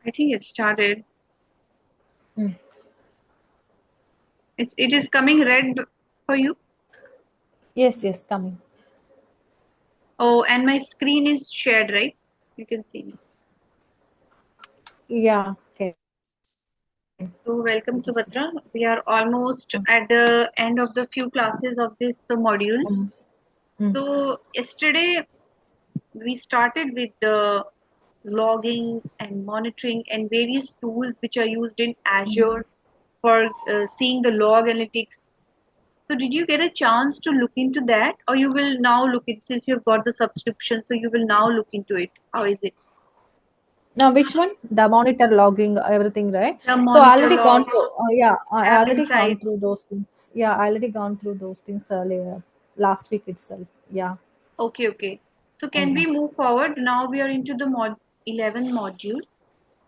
I think it started. Mm. It is coming red for you. Yes, coming. Oh, and my screen is shared, right? You can see me. Yeah, okay. So welcome, Good to see. Subhatra. We are almost at the end of the few classes of this module. Mm. Mm. So yesterday we started with the logging and monitoring and various tools which are used in Mm. Azure for seeing the log analytics. So did you get a chance to look into that, or you will now look it since you've got the subscription? So you will now look into it. How is it? Now, which one? The monitor logging, everything, right? The So I monitor already gone logs, through. Yeah, I app already gone insights. through those things. Yeah, I already gone through those things earlier, last week itself. Yeah. Okay, okay. So Oh, can yeah. we move forward? Now we are into the 11 module.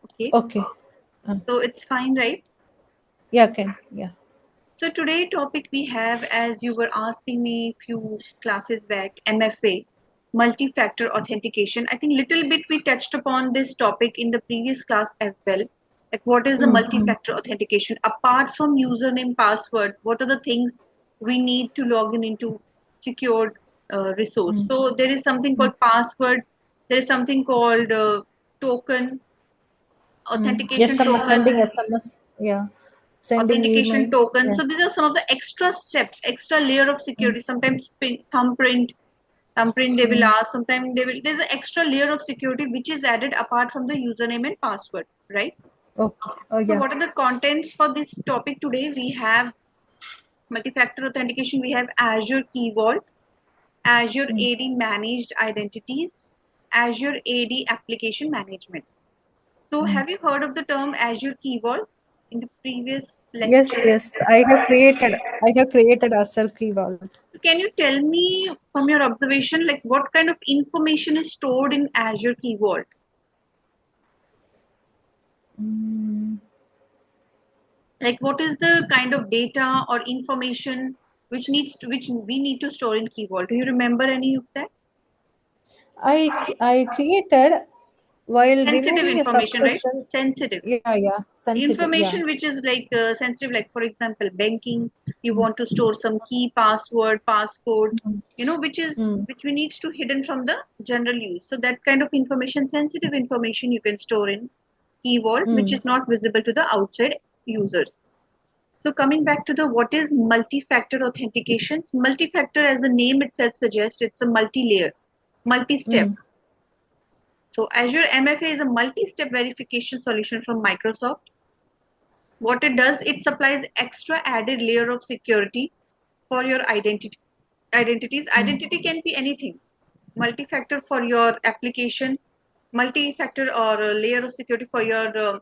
Okay. Okay. Uh, So it's fine, right? yeah, can. Yeah. So today topic we have, as you were asking me few classes back, MFA, multi-factor authentication. I think little bit we touched upon this topic in the previous class as well. Like what is the Mm. multi-factor authentication? Apart from username, password, what are the things we need to log in into secured resource? Mm. So there is something Mm. called password. There is something called token, authentication SMS, token, sending SMS. Yeah. Sending authentication email. token. Yeah. So these are some of the extra steps, extra layer of Mm. security. Sometimes thumbprint they will Mm. ask. Sometimes they will. There's an extra layer of security which is added apart from the username and password, right? Okay. Oh, So yeah. what are the contents for this topic today? We have multi-factor authentication. We have Azure Key Vault, Azure Mm. AD Managed Identities, Azure AD Application Management. So Mm. have you heard of the term Azure Key Vault in the previous Yes, lecture? yes. I have created a circle vault. So can you tell me from your observation, like what kind of information is stored in Azure Key Vault? Mm. Like what is the kind of data or information which we need to store in Key Vault? Do you remember any of that? I created while Sensitive removing a information, right? subscription. Sensitive. Yeah, sensitive. Yeah. Information which is like sensitive, like for example, banking. You want to store some key, password, passcode. Mm. Mm. Which we need to hidden from the general use. So that kind of information, sensitive information, you can store in Key Vault, which Mm. is not visible to the outside users. So coming back to the what is multi-factor authentications? Multi-factor, as the name itself suggests, it's a multi-layer, multi-step. Mm. So Azure MFA is a multi-step verification solution from Microsoft. What it does, it supplies extra added layer of security for your identities. Mm. Identity can be anything. Multi-factor for your application, multi-factor or a layer of security for your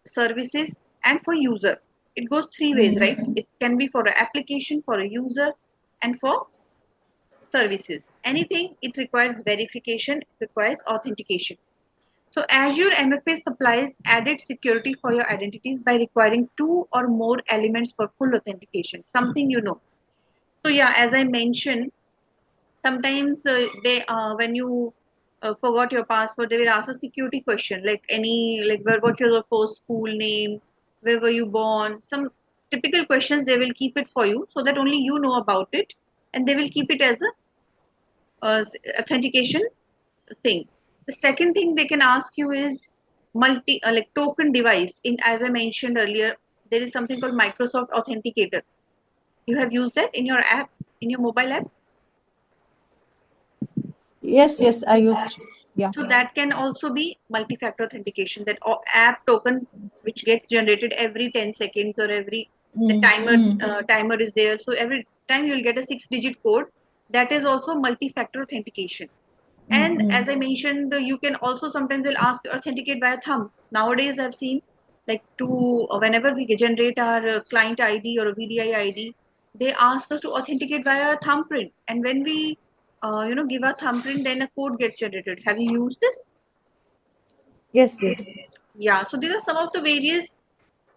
services and for user. It goes three ways, Mm. right? It can be for an application, for a user, and for services. Anything it requires verification, it requires authentication. So Azure MFA supplies added security for your identities by requiring two or more elements for full authentication. Something you know. So yeah, as I mentioned, sometimes they when you forgot your password, they will ask a security question like any like what was your first school name, where were you born, some typical questions they will keep it for you so that only you know about it, and they will keep it as a authentication thing. The second thing they can ask you is multi like token device. In as I mentioned earlier, there is something called Microsoft Authenticator. You have used that in your app, in your mobile app. Yes, I used. Yeah. So that can also be multi-factor authentication. That app token which gets generated every 10 seconds or every the Mm. Mm. timer is there. So every time you will get a 6-digit code. That is also multi-factor authentication. Mm. And Mm. as I mentioned, you can also sometimes they'll ask to authenticate via thumb. Nowadays, I've seen like to whenever we generate our client ID or a VDI ID, they ask us to authenticate via thumbprint. And when we, give a thumbprint, then a code gets generated. Have you used this? Yes. Yeah. So these are some of the various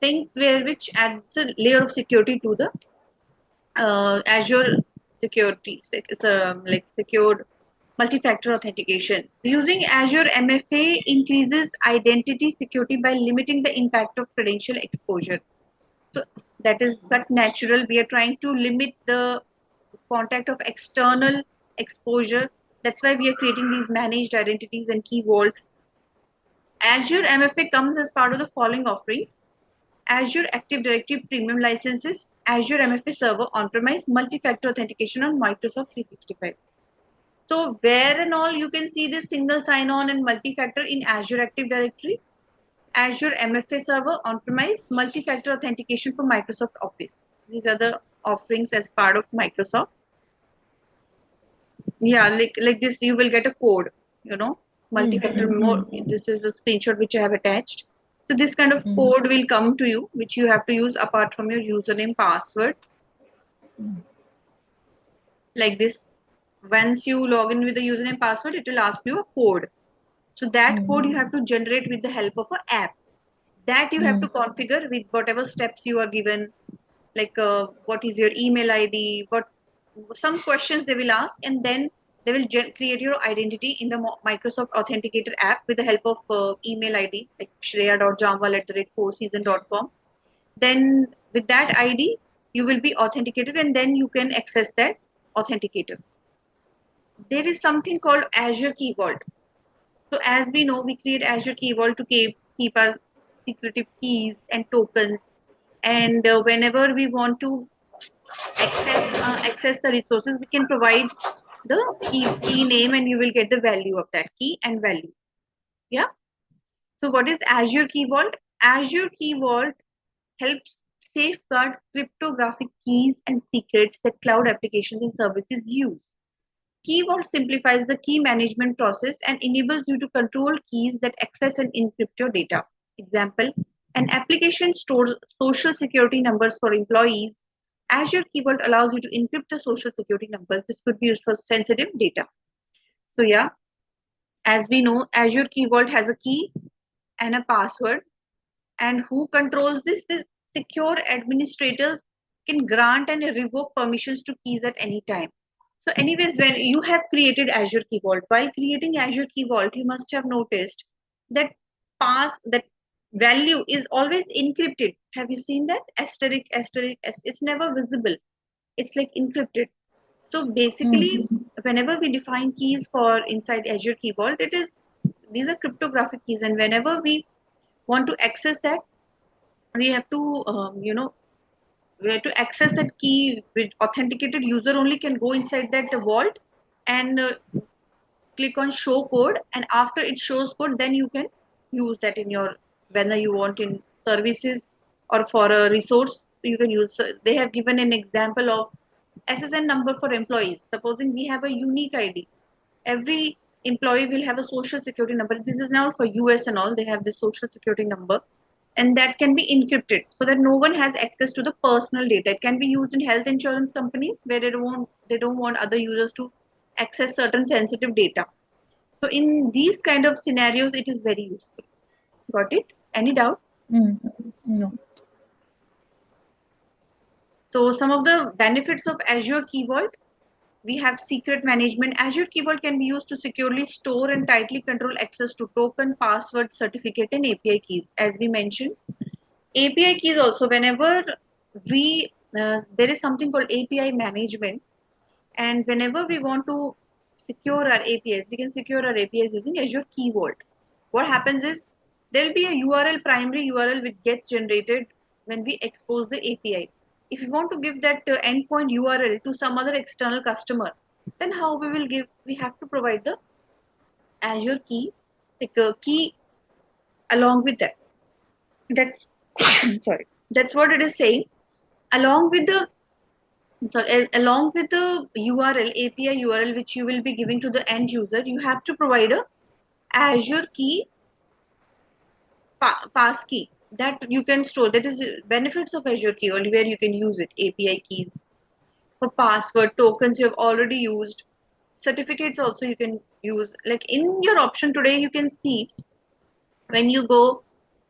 things where which adds a layer of security to the Azure security. It's like secured. multi-factor authentication. Using Azure MFA increases identity security by limiting the impact of credential exposure. So that is but natural. We are trying to limit the contact of external exposure. That's why we are creating these managed identities and key vaults. Azure MFA comes as part of the following offerings: Azure Active Directory Premium licenses, Azure MFA Server on-premise, multi-factor authentication on Microsoft 365. So where and all you can see this single sign-on and multi-factor in Azure Active Directory, Azure MFA Server on-premise, multi-factor authentication for Microsoft Office. These are the offerings as part of Microsoft. Yeah, like this, you will get a code. You know, multi-factor. More. This is the screenshot which I have attached. So this kind of code will come to you, which you have to use apart from your username, password. Like this, once you log in with the username, password, it will ask you a code. So that code you have to generate with the help of an app. That you have to configure with whatever steps you are given, like what is your email ID, what some questions they will ask, and then they will create your identity in the Microsoft Authenticator app with the help of email ID like shreya.jamwal@4season.com. Then with that ID, you will be authenticated, and then you can access that authenticator. There is something called Azure Key Vault. So as we know, we create Azure Key Vault to keep our secretive keys and tokens. And whenever we want to access the resources, we can provide the key name, and you will get the value of that key and value. Yeah. So what is Azure Key Vault? Azure Key Vault helps safeguard cryptographic keys and secrets that cloud applications and services use. Key Vault simplifies the key management process and enables you to control keys that access and encrypt your data. Example, an application stores social security numbers for employees. Azure Key Vault allows you to encrypt the social security numbers. This could be used for sensitive data. So yeah, as we know, Azure Key Vault has a key and a password. And who controls this? The secure administrators can grant and revoke permissions to keys at any time. So anyways, when you have created Azure Key Vault, while creating Azure Key Vault, you must have noticed that that value is always encrypted. Have you seen that? Asterisk, asterisk, it's never visible. It's like encrypted. So basically, whenever we define keys for inside Azure Key Vault, these are cryptographic keys, and whenever we want to access that, we have to where to access that key with authenticated user only can go inside that vault and click on show code, and after it shows code, then you can use that in your whether you want in services or for a resource you can use. So they have given an example of SSN number for employees. Supposing we have a unique ID, every employee will have a social security number. This is now for US and all, they have the social security number, and that can be encrypted so that no one has access to the personal data. It can be used in health insurance companies where they don't want other users to access certain sensitive data. So in these kind of scenarios, it is very useful. Got it? Any doubt? No. So some of the benefits of Azure Key Vault: we have secret management. Azure Key Vault can be used to securely store and tightly control access to token, password, certificate, and API keys. As we mentioned, API keys also, whenever there is something called API management, and whenever we want to secure our APIs, we can secure our APIs using Azure Key Vault. What happens is there will be a URL, primary URL, which gets generated when we expose the API. If we want to give that endpoint URL to some other external customer, then how we will give? We have to provide the Azure key, like a key along with that. That's sorry. That's what it is saying. Along with the along with the URL, API URL, which you will be giving to the end user, you have to provide a Azure key pass key that you can store. That is benefits of Azure key, only where you can use it. API keys for password, tokens you have already used, certificates also you can use. Like in your option today, you can see when you go,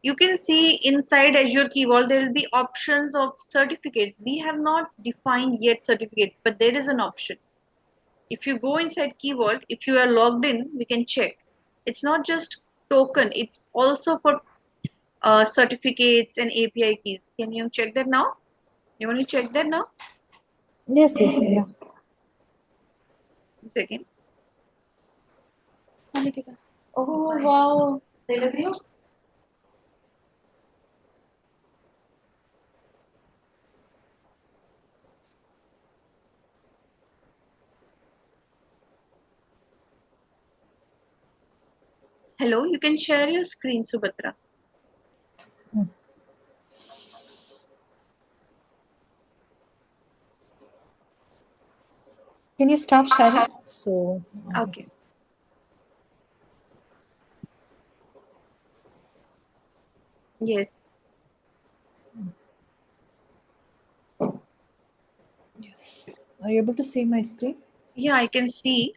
you can see inside Azure Key Vault there will be options of certificates. We have not defined yet certificates, but there is an option. If you go inside Key Vault, if you are logged in, we can check. It's not just token, it's also for certificates and API keys. Can you check that now? You want to check that now? Yes, yes, yeah. One second. Oh, wow. Hello, you can share your screen, Subhatra. Can you stop sharing? So, Okay. Yes. yes. Are you able to see my screen? Yeah, I can see.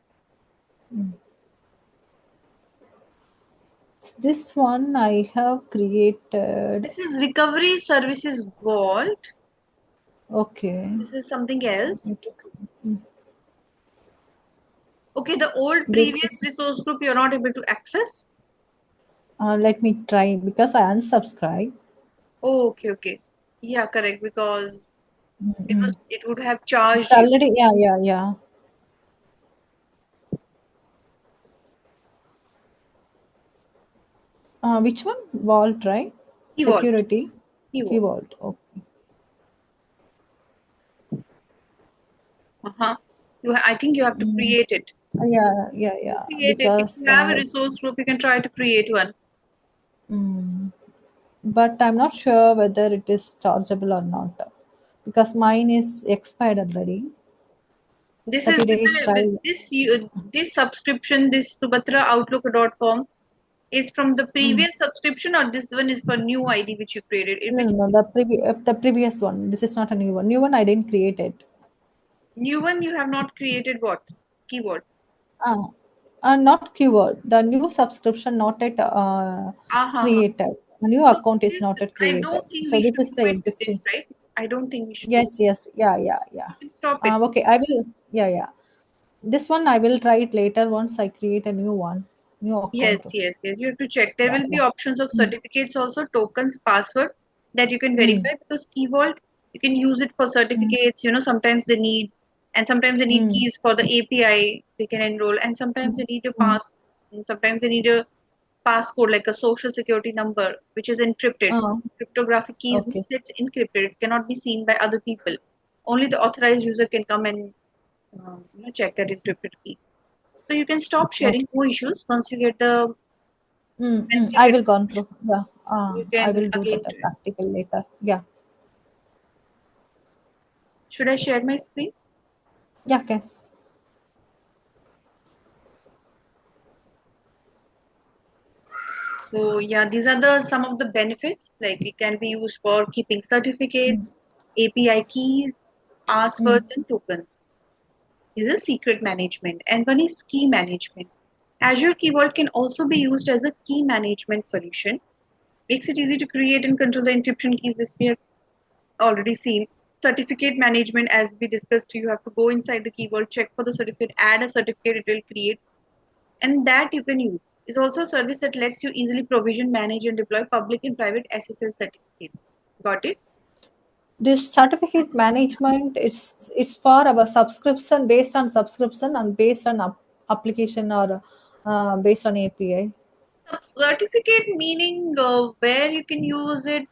This one I have created. This is Recovery Services Vault. Okay. This is something I else. need to- mm. Okay, the old This previous is. resource group you're not able to access. Let me try because I unsubscribe. Oh, okay, okay. Yeah, correct. Because Mm-mm. it would have It's charged you. already, yeah, yeah, yeah. Which one? Vault, right? Key Vault. Security. Key Key Vault. Vault. Okay. Uh-huh. I think you have to Mm. create it. Yeah, yeah, yeah. Create it. If you Because have a resource group, you can try to create one. mm, but I'm not sure whether it is chargeable or not because mine is expired already. This is 30 with days trial. this subscription, this SubatraOutlook.com is from the Mm. previous subscription, or this one is for new ID which you created. No, Which no, no, the previous one. This is not a new one. New one I didn't create it. new one you have not created what? Keyword. Uh, not keyword. The new subscription not yet Uh-huh. created. A new So account is this, not yet I created. don't think So we this should is do the it with this, existing. right? I don't think we should do. Yes, yes, yeah, yeah, yeah. You can stop it. Okay, I will. Yeah, yeah. This one I will try it later once I create a new one, new Yes, account. yes, yes. You have to check. There Yeah, will be yeah. options of Mm, certificates also, tokens, password that you can mm, verify because Key Vault, you can use it for mm, certificates. Sometimes they need, and sometimes they need mm, keys for the API they can enroll, and sometimes mm, they need a mm. and sometimes they need a passcode like a social security number, which is encrypted. Uh, Cryptographic keys okay, means it's encrypted. It cannot be seen by other people. Only the authorized user can come and check that encrypted key. So you can stop sharing, okay. no issues. Once you get the I secret will gone through. permissions, Yeah, you I can will do again that do it. practical later. Yeah, Should I share my screen? yeah, okay. So yeah, these are the some of the benefits. Like it can be used for keeping certificates, Mm, API keys, mm. passwords, and tokens. This is secret management, and one is key management. Azure Key Vault can also be used as a key management solution. Makes it easy to create and control the encryption keys. This we have already seen. Certificate management, as we discussed, you have to go inside the Key Vault, check for the certificate, add a certificate, it will create, and that you can use. Is also a service that lets you easily provision, manage, and deploy public and private SSL certificates. Got it? This certificate management, it's for our subscription based on subscription and based on application or based on API. Certificate meaning where you can use it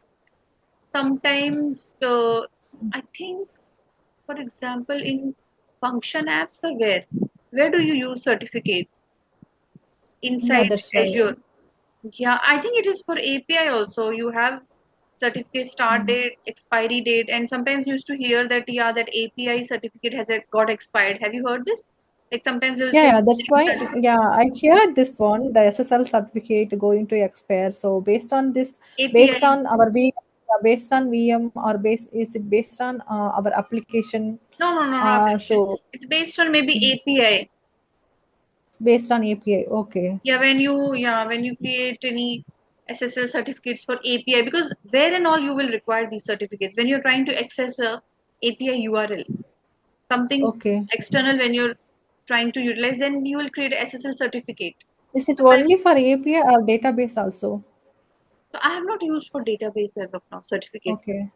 sometimes. I think, for example, in function apps or where? Where do you use certificates? Yeah, Inside that's why. Azure. Yeah, I think it is for API also. You have certificate start Mm. date, expiry date, and sometimes you used to hear that yeah, that API certificate has got expired. Have you heard this? Like sometimes they'll Yeah, say yeah, that's why. Yeah, I heard this one, the SSL certificate going to expire. So based API. on our based on VM or is it based on our application? No, no, no, not application. So It's based on maybe API. based on API. Okay, When you create any SSL certificates for API, because where and all you will require these certificates when you're trying to access a API URL, something okay. external when you're trying to utilize, then you will create a SSL certificate. Is it only for API or database also? So I have not used for database as of now certificates. Okay.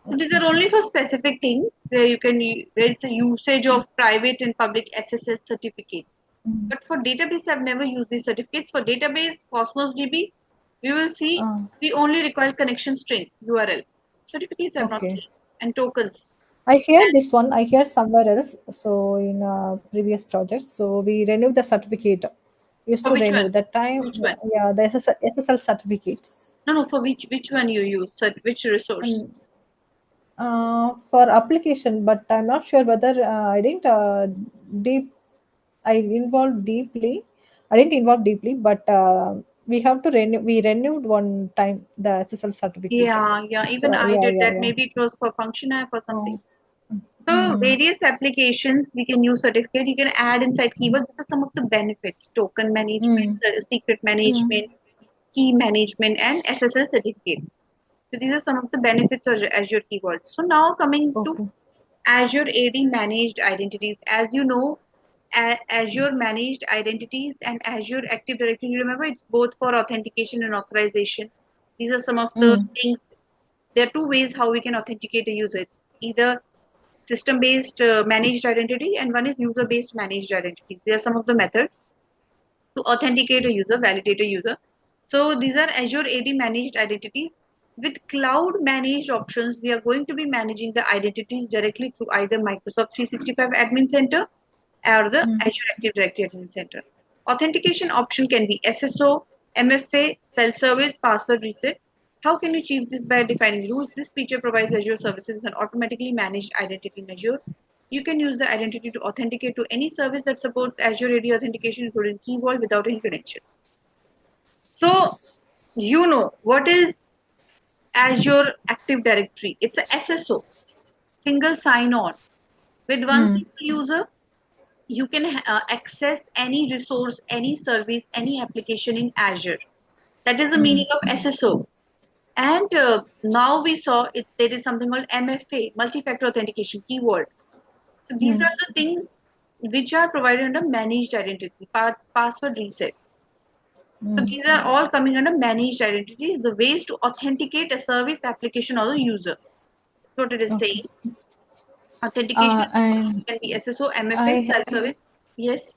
So these Okay. are only for specific things where where it's a usage of private and public SSL certificates. Mm. But for database, I've never used these certificates. For database, Cosmos DB, we will see Uh, we only require connection string URL. Certificates I've not okay. seen, and tokens. I hear this one. I hear somewhere else. So in previous projects, so we renew the certificate. Used For to which one? renew that time. Which one? Yeah, the SSL certificates. No, no. For which one you use? Which resource? And for application, but I'm not sure whether I didn't deep. I involved deeply. I didn't involve deeply, but we have to renew. We renewed one time the SSL certificate. Yeah, yeah. Even So I yeah, did yeah, that. yeah. Maybe it was for function app or something. Oh. So Mm, various applications we can use certificate. You can add inside keywords. These are some of the benefits: token management, mm, secret mm. management, key management, and SSL certificate. So these are some of the benefits of Azure keywords. So now coming to Okay. Azure AD managed identities. As you know, Azure managed identities and Azure Active Directory. You remember, it's both for authentication and authorization. These are some of the Mm, things. There are two ways how we can authenticate a user. It's either system-based managed identity, and one is user-based managed identity. These are some of the methods to authenticate a user, validate a user. So these are Azure AD managed identities. With cloud managed options, we are going to be managing the identities directly through either Microsoft 365 Admin Center or the mm. Azure Active Directory Admin Center. Authentication option can be SSO, MFA, self-service, password reset. How can you achieve this? By defining rules? This feature provides Azure services and automatically managed identity in Azure. You can use the identity to authenticate to any service that supports Azure AD authentication, including Key Vault, without any credentials. So, you know what is Azure Active Directory? It's a SSO, single sign-on. With one Mm, single user, you can access any resource, any service, any application in Azure. That is the meaning mm, of SSO. And now we saw it. There is something called MFA, multi-factor authentication, keyword. So these mm. are the things which are provided under managed identity, password reset. So Mm. these are all coming under managed identities, the ways to authenticate a service, application, or the user. That's what it is Okay. saying. Authentication And can be SSO, MFA, I self-service. Yes.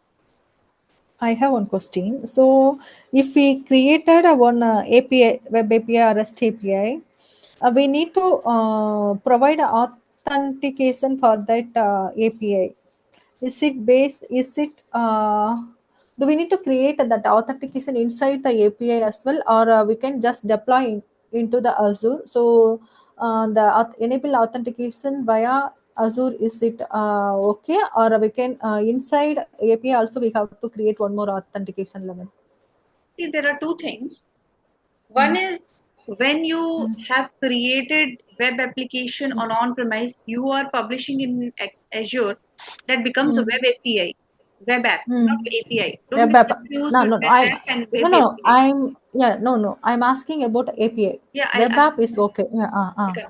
I have one question. So, if we created a one API, web API or REST API, we need to provide authentication for that API. Is it base? Is it? Do we need to create that authentication inside the API as well, or we can just deploy into the Azure? So the enable authentication via Azure, is it okay, or we can inside API also we have to create one more authentication level? See, there are two things. One Mm, is when you mm, have created web application on on-premise, you are publishing in Azure, that becomes a mm, web API, web app, not mm. API. Don't Web app. confuse No, with no, no. web I'm app and no, web no, no. API. I'm yeah. No, no. I'm asking about API. Yeah, Web app is okay. Yeah. okay.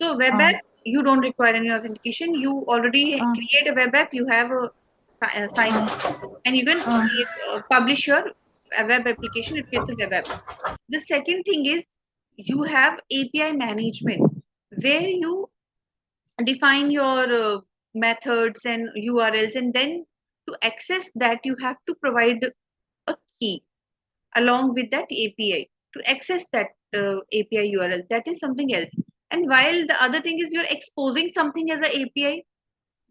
So web Uh, app, you don't require any authentication. You already uh, create a web app. You have a sign uh, on, and you can uh, publish your web application. It gets a web app. The second thing is you have API management where you define your methods and URLs, and then to access that you have to provide a key along with that API to access that API URL. That is something else. And while the other thing is you're exposing something as an API,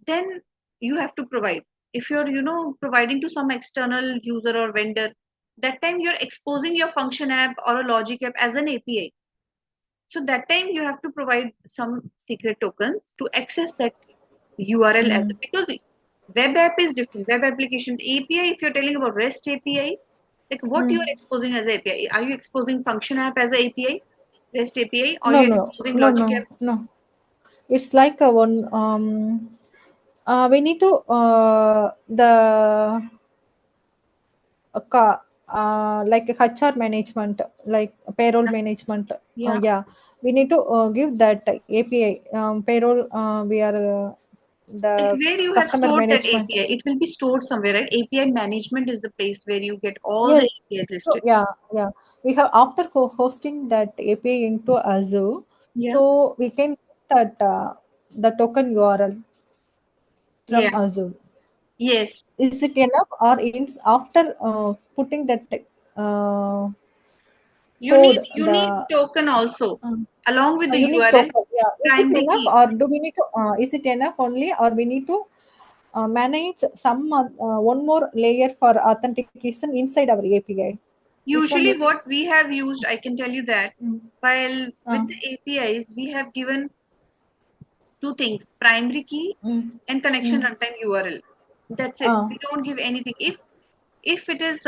then you have to provide. If you're, providing to some external user or vendor, that time you're exposing your function app or a logic app as an API. So that time you have to provide some secret tokens to access that URL as mm. because web app is different. Web applications API, if you're telling about REST API, like what you are Mm. exposing as API? Are you exposing function app as a API, REST API, or No, you're no, exposing no, logic no, app? no. It's like a one. We need to the like HR management, like payroll management. Yeah. Yeah, we need to give that API payroll. We are. Like the where you have customer stored that management. API, it will be stored somewhere, right? API management is the place where you get all the Yes. APIs So listed. yeah, yeah. We have after hosting that API into Azure, Yeah, so we can get that the token URL yeah, from Azure. yes. Is it enough, or after putting that uh, code Unique the token also um, along with a the unique URL, token? Yeah. Is it primary enough, key. or do we need to? Is it enough only, or we need to manage some one more layer for authentication inside our API? Which one Usually, is? what we have used, I can tell you that Mm, while with uh, the APIs, we have given two things: primary key mm, and connection mm, runtime URL. That's it. uh, We don't give anything. If it is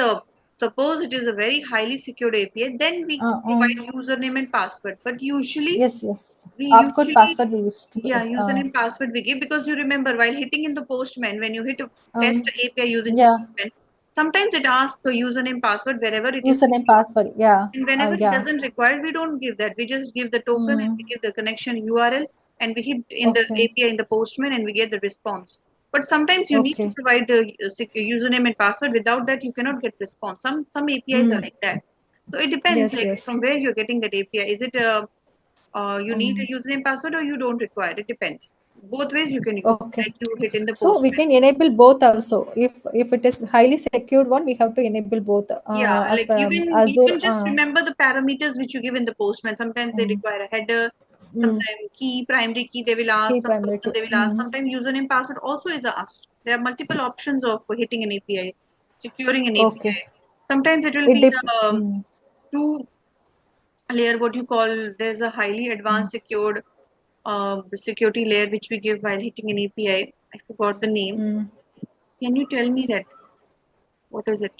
suppose it is a very highly secured API, then we uh, provide um, username and password. But usually yes, yes. we Opcode usually password we used to yeah, get. username password we give because you remember while hitting in the postman, when you hit a test Um, API using yeah. postman, sometimes it asks a username password wherever it is Username secure. password. Yeah. And whenever it Yeah. doesn't require, we don't give that. We just give the token and we Mm, give the connection URL and we hit in the okay. API in the postman and we get the response. But sometimes you need to Okay. provide the username and password. Without that, you cannot get response. Some APIs are Mm, like that. So it depends, yes. like Yes. from where you're getting that API. Is it you need Mm, a username password or you don't require? It depends. Both ways you can use. okay. Like you hit in the So we postman. can enable both also. If it is highly secured one, we have to enable both. Yeah, As like you Azure. can just remember the parameters which you give in the postman. Sometimes they Mm, require a header, mm, sometimes key, primary key they will ask, key some primary token key. they will ask, Mm, sometimes username password also is asked. There are multiple options of hitting an API, securing an okay. API. Sometimes it will It be dep. the Mm, two layer what you call there's a highly mm, advanced secured security layer which we give while hitting an API. I forgot the name. mm. Can you tell me that? What is it?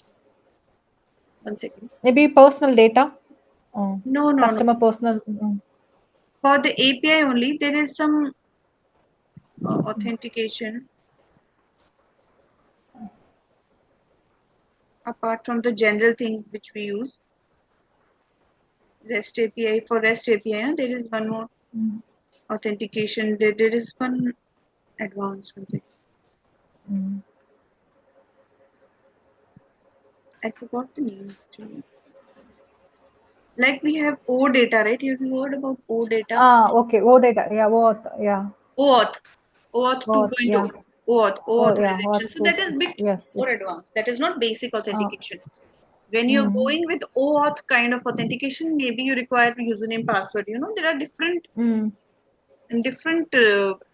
One second. Maybe personal data. No, no, no. Customer personal. Mm, For the API only, there is some authentication apart from the general things which we use. REST API for REST API, no, there is one more mm, authentication. There is one advanced something. mm. I forgot the name actually. Like we have O data, right? Have you heard about O data? Okay. Oh, data. Yeah. What? Yeah. OAuth, OAuth What? 2.0, Yeah. OAuth, O Oh, yeah. authorization. What So to? that is bit Yes. more Yes. advanced. That is not basic Uh, authentication. When you're mm, going with OAuth kind of authentication, maybe you require username password. There are mm, different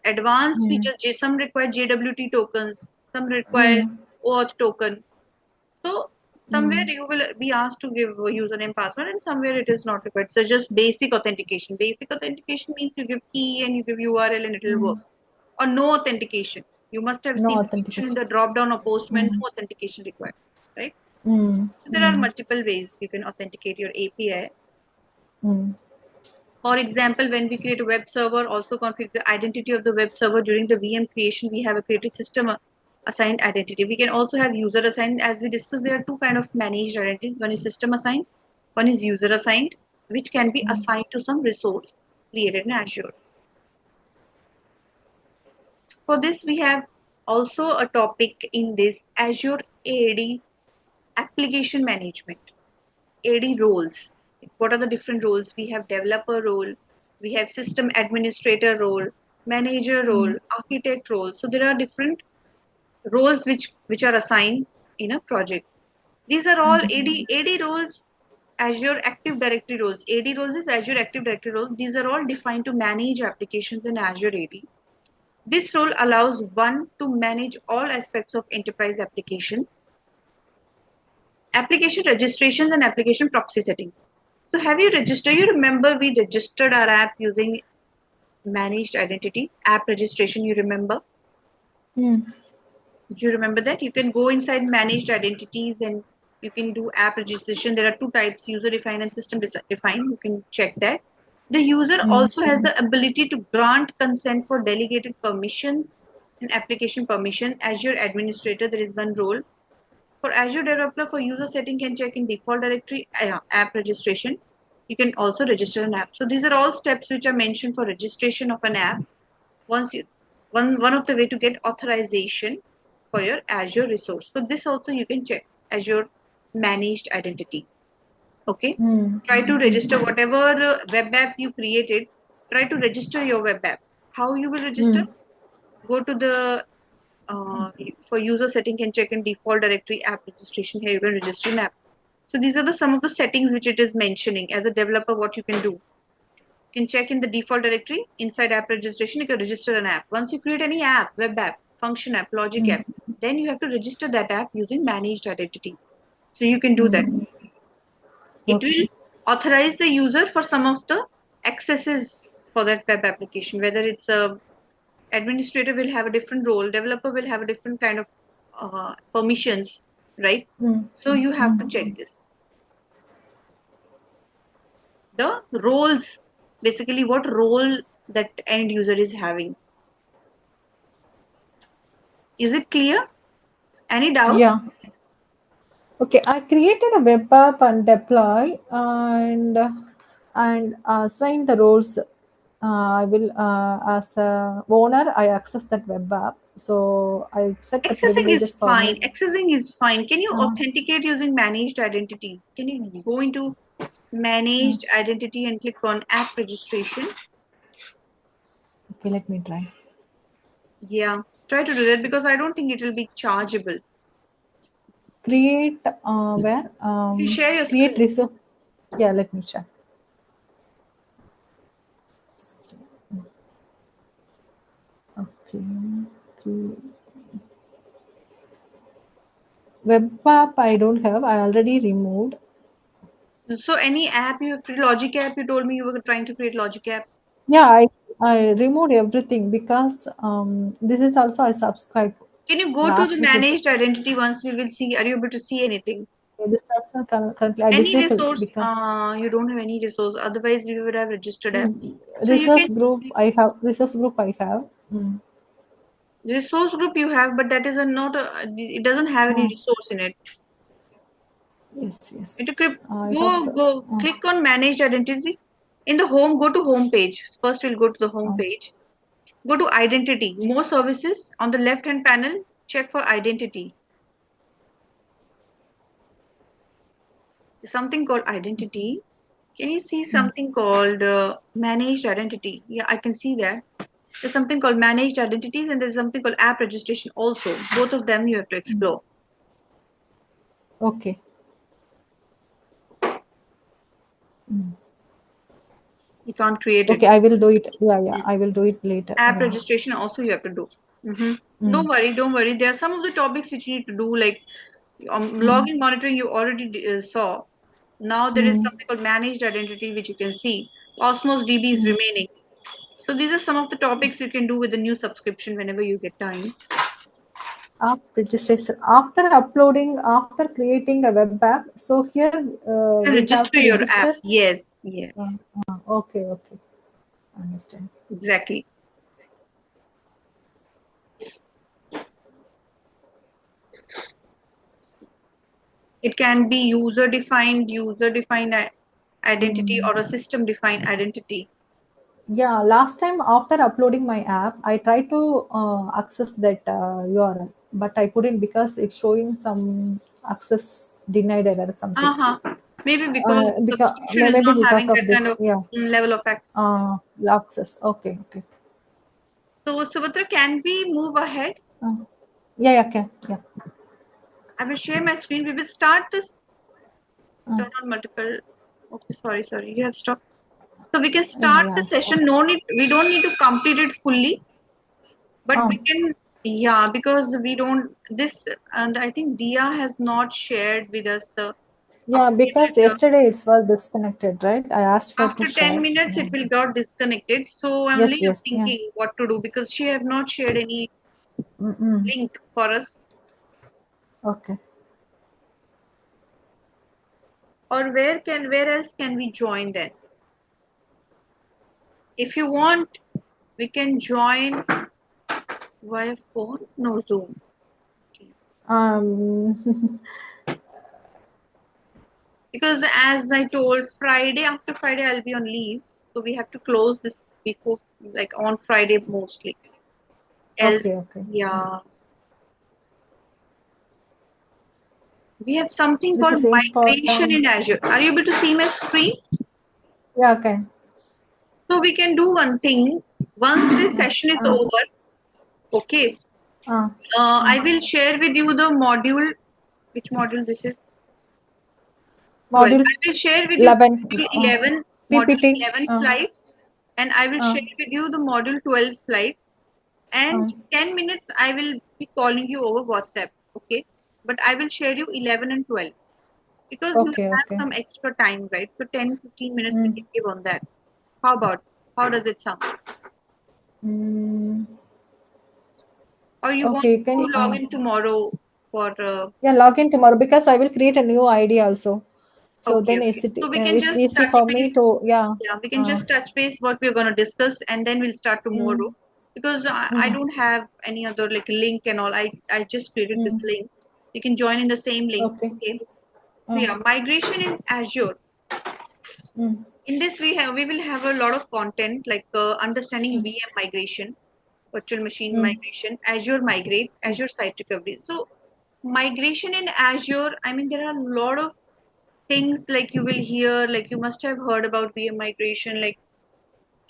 advanced mm, features. Some require JWT tokens, some require mm, OAuth token. So somewhere mm, you will be asked to give a username password, and somewhere it is not required. So just basic authentication. Basic authentication means you give key and you give URL and it will work. mm. Or no authentication. You must have No seen the option in authentication. the drop down of Postman, Mm, no authentication required, right? mm, So there are mm, multiple ways you can authenticate your API. mm, For example, when we create a web server, also configure the identity of the web server. During the VM creation, we have a created system assigned identity. We can also have user assigned. As we discussed, there are two kind of managed identities. One is system assigned, one is user assigned, which can be mm. assigned to some resource created in Azure. For this, we have also a topic in this Azure AD application management. AD roles. What are the different roles? We have developer role, we have system administrator role, manager role, Mm, architect role. So there are different roles which are assigned in a project. These are all AD roles, Azure Active Directory roles. AD roles is Azure Active Directory roles. These are all defined to manage applications in Azure AD. This role allows one to manage all aspects of enterprise application registrations and application proxy settings. So have you registered? You remember we registered our app using managed identity app registration. You remember? mm, Do you remember that? You can go inside managed identities and you can do app registration. There are two types: user defined and system defined. You can check that. The user mm, also has the ability to grant consent for delegated permissions and application permission. As your administrator, there is one role. For Azure Developer, for user setting can check in default directory app registration. You can also register an app. So these are all steps which are mentioned for registration of an app. Once you one of the way to get authorization for your Azure resource. So this also you can check Azure managed identity. Okay. Mm. Try to register whatever web app you created. Try to register your web app. How you will register? Mm. Go to the for user setting and check in default directory app registration. Here you can register an app. So these are the some of the settings which it is mentioning. As a developer, what you can do. You can check in the default directory inside app registration. You can register an app. Once you create any app, web app, function app, logic Mm. app, then you have to register that app using managed identity. So you can do that. Mm. It will Okay. authorize the user for some of the accesses for that web application. Whether it's a administrator will have a different role, developer will have a different kind of permissions, right? Mm. So you have to check Mm. this. The roles, basically what role that end user is having. Is it clear? Any doubts? Yeah. Okay. I created a web app and deploy and assign the roles. I will as a owner I access that web app. So I set the Accessing is privileges for fine. me. Accessing is fine. Can you Uh, authenticate using managed identities? Can you go into mm. managed identity and click on app registration? Okay. Let me try. Yeah, try to do that because I don't think it will be chargeable. Create where You share your create screen. resource. Yeah. Let me check. Okay. Three. Web app I don't have. I already removed. So any app you have free Logic app, you told me you were trying to create Logic app. Yeah, I removed everything because this is also I subscribe. Can you go to the Last week it's managed identity once we will see? Are you able to see anything? this also currently I Any disabled resource? because You don't have any resource. Otherwise, we would have registered app. So you can resource group I have resource group I have. Mm. resource group you have, but that is a not a, it doesn't have any Mm. resource in it. Yes, It yes. I have go the click on managed identity. In the home, go to home page. First, we'll go to the home uh, page. Go to identity. More services on the left hand panel. Check for identity. Something called identity. Can you see mm. something called managed identity? Yeah, I can see that. There's something called managed identities and there's something called app registration also. Both of them you have to explore. Okay. Mm. You can't create it. Okay, I will do it. Yeah, yeah, Mm. I will do it later. App Yeah. registration also you have to do. Hmm. Mm. Don't worry. There are some of the topics which you need to do, like Mm. login monitoring you already saw. Now there is Mm. something called managed identity which you can see. Cosmos DB is Mm. remaining. So these are some of the topics you can do with the new subscription whenever you get time. App registration after uploading after creating a web app. So here we have Register to your app. register. Yes, yes, Okay, okay, understand. exactly. It can be user defined identity or a Mm. system defined identity. Yeah, last time after uploading my app, I tried to access that URL, but I couldn't because it's showing some access denied error or something. Uh-huh. Maybe because the Because subscription is maybe not because having of that this, kind of yeah, level of access. access. Okay, okay. So, Subhatra, can we move ahead? Uh, yeah, yeah, okay, yeah. I will share my screen. We will start this. Uh, Turn on multiple. Okay, sorry. You have stopped. So we can yeah, start yeah, the I stopped. session. No need. We don't need to complete it fully, but we Um, can. Yeah, because we don't this, and I think Dia has not shared with us the yeah, because updated. yesterday it was disconnected, right? I asked her to After 10 share. minutes, it will got disconnected. So only Yes, I'm yes, yeah. thinking what to do because she have not shared any Mm-mm. link for us. Okay. Or where else can we join then? If you want, we can join via phone. No Zoom. Um, Because as I told, after Friday I'll be on leave. So we have to close this before like on Friday mostly. else. Okay, okay. Yeah, we have something This called is migration important. in Azure. Are you able to see my screen? Yeah, okay. So we can do one thing. Once this Uh, session is uh, over, okay, uh, I uh. will share with you the module. Which module this is? 12. Module I will share with you 11. module 11, module PPT. 11 slides, and I will Uh, share with you the module 12 slides. And uh. 10 minutes, I will be calling you over WhatsApp. Okay. But I will share you 11 and 12 because you Okay, have okay. some extra time, right? So 10-15 minutes we Mm. can give on that. How about? How does it sound? Mm. Or you want Okay, can you? to log in tomorrow for Yeah, log in tomorrow because I will create a new ID also. So okay, then okay. So we can it's just easy touch for me base. to, yeah. Yeah, we can Uh, just touch base what we're going to discuss and then we'll start tomorrow mm, because I mm, don't have any other like link and all. I just created this mm, link. You can join in the same link. okay. Okay. So Uh, yeah, migration in Azure. mm, In this we will have a lot of content like understanding mm, VM migration, virtual machine mm, migration, Azure Migrate, mm, Azure Site Recovery. So migration in Azure, I mean there are a lot of things like you will hear, like you must have heard about VM migration, like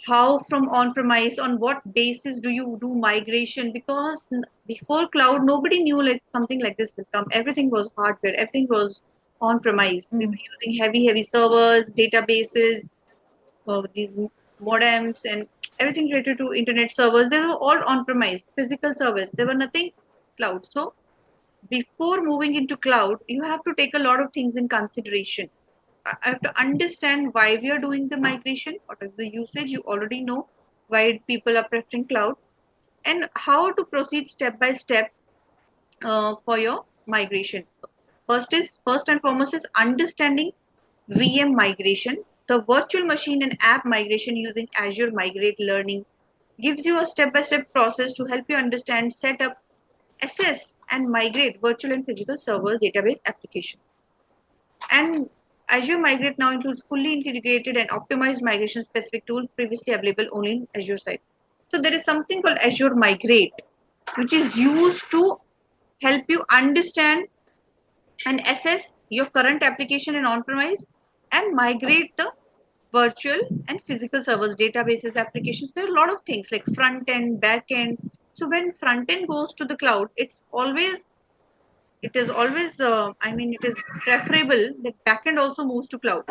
how from on-premise, on what basis do you do migration? Because before cloud, nobody knew like something like this will come. Everything was hardware, everything was on-premise. We mm, were using heavy servers, databases, these modems, and everything related to internet servers. They were all on-premise, physical servers. There were nothing cloud. So before moving into cloud, you have to take a lot of things in consideration. I have to understand why we are doing the migration, what is the usage, you already know why people are preferring cloud, and how to proceed step by step for your migration. First and foremost is understanding VM migration. The virtual machine and app migration using Azure Migrate Learning gives you a step by step process to help you understand, set up, assess, and migrate virtual and physical server database application. And Azure Migrate now includes fully integrated and optimized migration specific tool previously available only in Azure side. So there is something called Azure Migrate, which is used to help you understand and assess your current application in on-premise and migrate the virtual and physical servers, databases, applications. There are a lot of things like front end, back end. So when front end goes to the cloud, it is always I mean it is preferable that backend also moves to cloud.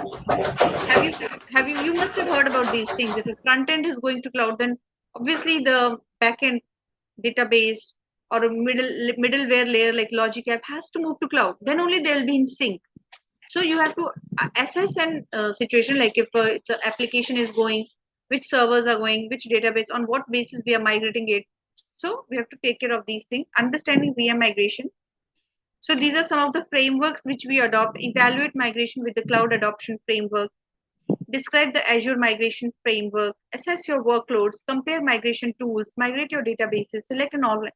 Have you must have heard about these things. If the front end is going to cloud, then obviously the backend database or a middleware layer like logic app has to move to cloud, then only they'll be in sync. So you have to assess an situation like if it's an application is going, which servers are going, which database, on what basis we are migrating it. So we have to take care of these things, understanding VM migration. So these are some of the frameworks which we adopt. Evaluate migration with the cloud adoption framework. Describe the Azure migration framework. Assess your workloads. Compare migration tools. Migrate your databases. Select an online.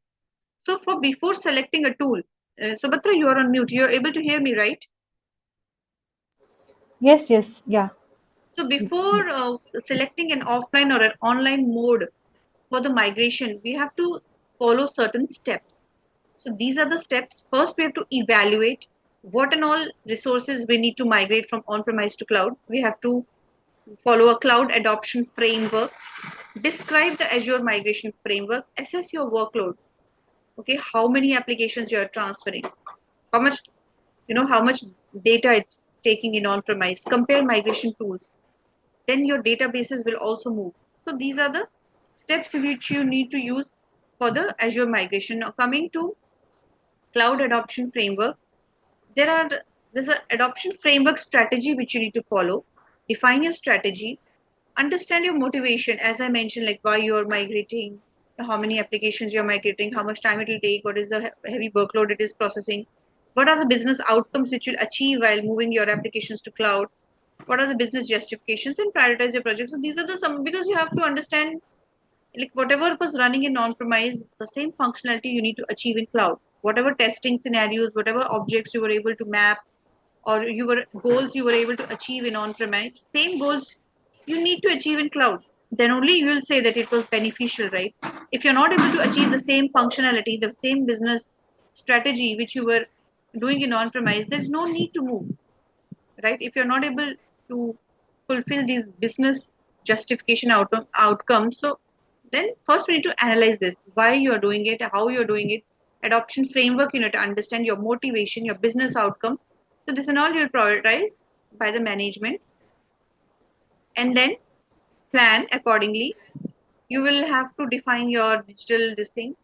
So for before selecting a tool, Subhatra, you are on mute. You are able to hear me, right? yes, yes, yeah. So before selecting an offline or an online mode for the migration, we have to follow certain steps. So these are the steps. First, we have to evaluate what and all resources we need to migrate from on-premise to cloud. We have to follow a cloud adoption framework. Describe the Azure migration framework. Assess your workload. Okay, how many applications you are transferring? How much, how much data it's taking in on-premise. Compare migration tools. Then your databases will also move. So these are the steps which you need to use for the Azure migration. Now coming to cloud adoption framework, there's an adoption framework strategy which you need to follow. Define your strategy, understand your motivation, as I mentioned, like why you're migrating, how many applications you're migrating, how much time it will take, what is the heavy workload it is processing, what are the business outcomes which you'll achieve while moving your applications to cloud, what are the business justifications, and prioritize your project. So these are the some, because you have to understand like whatever was running in on-premise, the same functionality you need to achieve in cloud. Whatever testing scenarios, whatever objects you were able to map, or you were goals you were able to achieve in on-premise, same goals you need to achieve in cloud. then only you will say that it was beneficial, right? If you're not able to achieve the same functionality, the same business strategy which you were doing in on-premise, there's no need to move, right? If you're not able to fulfill these business justification outcomes, so then first we need to analyze this, why you're doing it, how you're doing it, adoption framework, you need to understand your motivation, your business outcome. So this and all you'll prioritize by the management, and then plan accordingly. You will have to define your digital this thing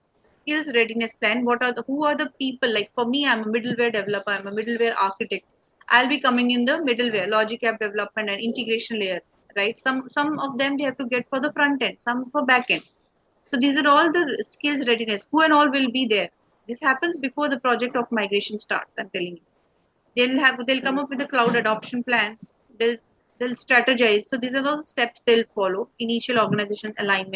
skills readiness plan. What are the who are the people? Like for me, I'm a middleware developer, I'm a middleware architect. I'll be coming in the middleware logic app development and integration layer, right? Some of them they have to get for the front end, some for back end. So these are all the skills readiness, who and all will be there. This happens before the project of migration starts, I'm telling you. They'll come up with a cloud adoption plan. They'll they'll strategize. So these are all the steps they'll follow. Initial organization alignment,